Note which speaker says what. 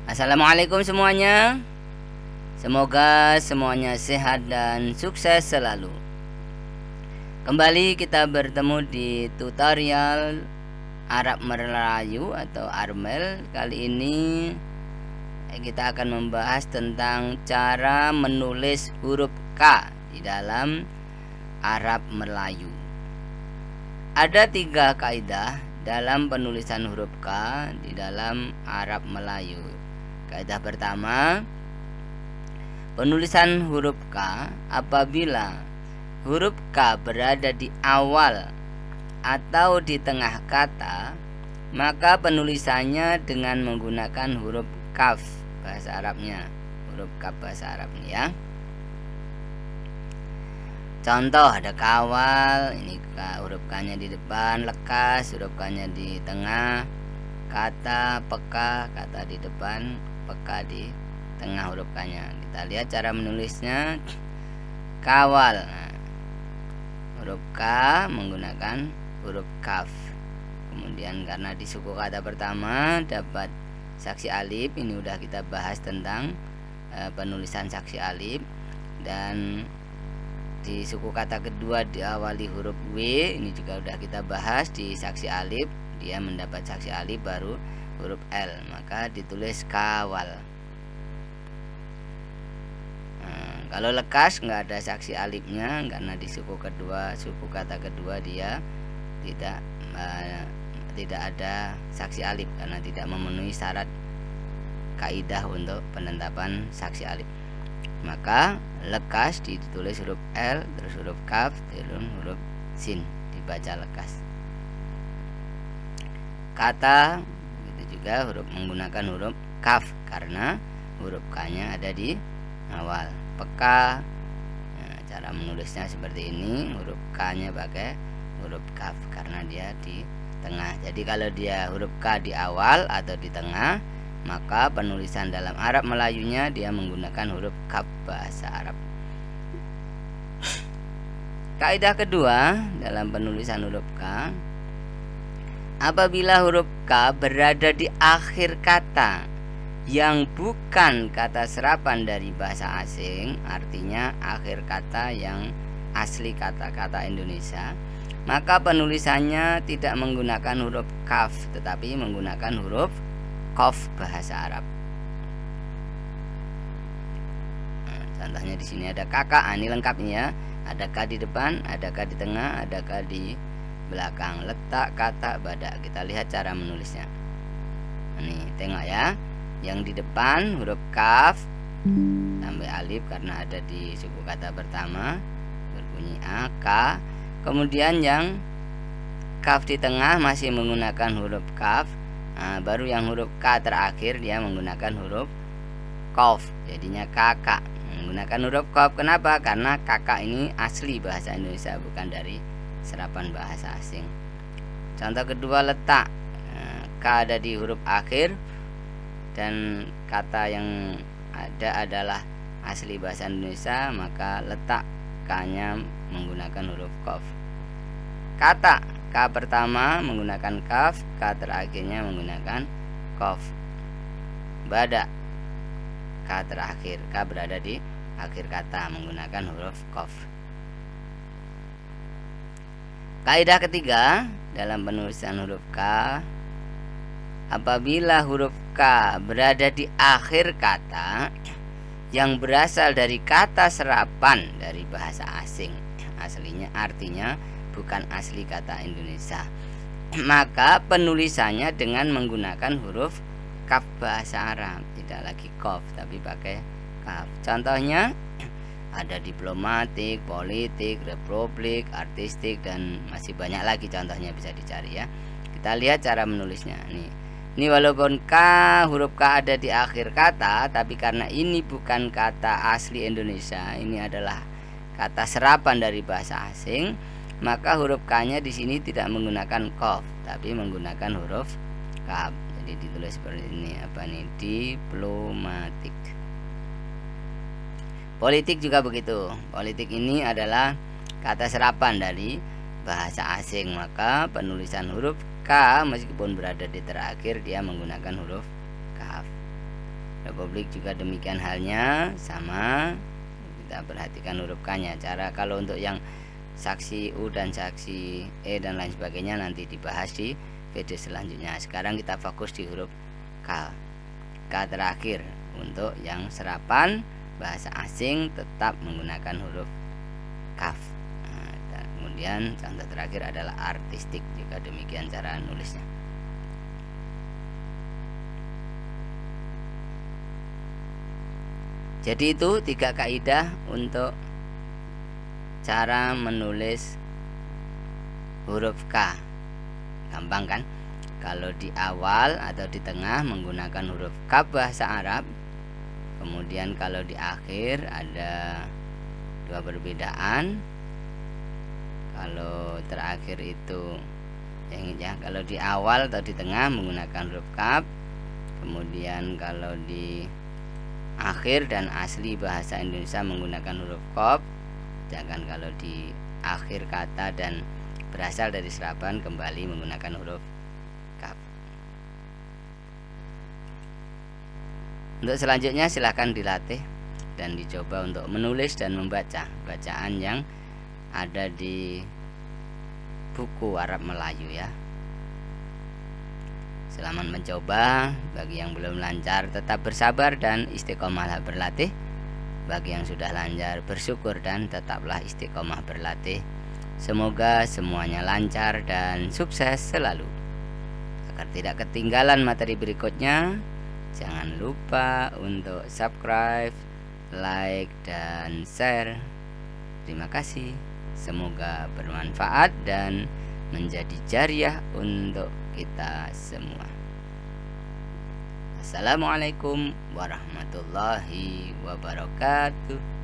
Speaker 1: Assalamualaikum semuanya. Semoga semuanya sehat dan sukses selalu. Kembali kita bertemu di tutorial Arab Melayu atau Armel. Kali ini kita akan membahas tentang cara menulis huruf K di dalam Arab Melayu. Ada 3 kaidah dalam penulisan huruf K di dalam Arab Melayu. Kaidah pertama, penulisan huruf K apabila huruf K berada di awal atau di tengah kata, maka penulisannya dengan menggunakan huruf kaf bahasa Arabnya, huruf kaf bahasa Arabnya ya. Contoh ada kawal, ini huruf K-nya di depan, lekas huruf K-nya di tengah, kata, peka, kata di depan, peka di tengah huruf K-nya. Kita lihat cara menulisnya. Kawal, nah, huruf K menggunakan huruf kaf. Kemudian karena di suku kata pertama dapat saksi alif, ini udah kita bahas tentang penulisan saksi alif. Dan di suku kata kedua diawali huruf W, ini juga udah kita bahas di saksi alif, dia mendapat saksi alif baru huruf L, maka ditulis kawal. Nah, kalau lekas nggak ada saksi alifnya karena di suku kata kedua dia tidak ada saksi alif karena tidak memenuhi syarat kaidah untuk penetapan saksi alif. Maka lekas ditulis huruf L, terus huruf kaf, terus huruf sin, dibaca lekas. Kata itu juga huruf menggunakan huruf kaf karena huruf K-nya ada di awal. Peka, nah, cara menulisnya seperti ini, huruf K-nya pakai huruf kaf karena dia di tengah. Jadi kalau dia huruf K di awal atau di tengah, maka penulisan dalam Arab Melayunya dia menggunakan huruf kaf bahasa Arab. Kaidah kedua dalam penulisan huruf K, apabila huruf K berada di akhir kata yang bukan kata serapan dari bahasa asing, artinya akhir kata yang asli kata-kata Indonesia, maka penulisannya tidak menggunakan huruf kaf tetapi menggunakan huruf qaf bahasa Arab. Nah, contohnya di sini ada kakak, ini lengkapnya ya. Ada K di depan, ada K di tengah, ada K di belakang. Letak kata badak. Kita lihat cara menulisnya. Nih, tengok ya. Yang di depan huruf kaf sampai alif karena ada di suku kata pertama berbunyi A, K. Kemudian yang kaf di tengah masih menggunakan huruf kaf. Nah, baru yang huruf K terakhir dia menggunakan huruf qaf, jadinya kakak menggunakan huruf qaf. Kenapa? Karena kakak ini asli bahasa Indonesia, bukan dari serapan bahasa asing. Contoh kedua, letak. Nah, K ada di huruf akhir dan kata yang ada adalah asli bahasa Indonesia, maka letak K-nya menggunakan huruf qaf. Kata K pertama menggunakan kaf, K terakhirnya menggunakan qaf. Badak, K terakhir, K berada di akhir kata menggunakan huruf qaf. Kaidah ketiga dalam penulisan huruf K, apabila huruf K berada di akhir kata yang berasal dari kata serapan dari bahasa asing, aslinya artinya bukan asli kata Indonesia, maka penulisannya dengan menggunakan huruf kaf bahasa Arab, tidak lagi qaf tapi pakai kaf. Contohnya ada diplomatik, politik, republik, artistik, dan masih banyak lagi contohnya, bisa dicari ya. Kita lihat cara menulisnya. Ini walaupun huruf K ada di akhir kata, tapi karena ini bukan kata asli Indonesia, ini adalah kata serapan dari bahasa asing, maka huruf K-nya di sini tidak menggunakan qaf tapi menggunakan huruf kaf. Jadi ditulis seperti ini, apa nih? Diplomatik. Politik juga begitu. Politik ini adalah kata serapan dari bahasa asing, maka penulisan huruf K meskipun berada di terakhir dia menggunakan huruf kaf. Republik juga demikian halnya, sama. Kita perhatikan huruf K-nya. Cara kalau untuk yang saksi U dan saksi E dan lain sebagainya nanti dibahas di video selanjutnya. Sekarang kita fokus di huruf K. K terakhir. Untuk yang serapan bahasa asing tetap menggunakan huruf kaf. Nah, kemudian contoh terakhir adalah artistik, juga demikian cara nulisnya. Jadi itu 3 kaidah untuk cara menulis huruf K. Gampang kan? Kalau di awal atau di tengah menggunakan huruf K bahasa Arab. Kemudian kalau di akhir ada 2 perbedaan. Kalau terakhir itu ya, kalau di awal atau di tengah menggunakan huruf K. Kemudian kalau di akhir dan asli bahasa Indonesia menggunakan huruf Qaf. Sedangkan kalau di akhir kata dan berasal dari serapan kembali menggunakan huruf kaf. Untuk selanjutnya silahkan dilatih dan dicoba untuk menulis dan membaca bacaan yang ada di buku Arab Melayu ya. Selamat mencoba. Bagi yang belum lancar tetap bersabar dan istiqomahlah berlatih. Bagi yang sudah lancar bersyukur dan tetaplah istiqomah berlatih. Semoga semuanya lancar dan sukses selalu. Agar tidak ketinggalan materi berikutnya, jangan lupa untuk subscribe, like, dan share. Terima kasih. Semoga bermanfaat dan menjadi jariah untuk kita semua. Assalamualaikum warahmatullahi wabarakatuh.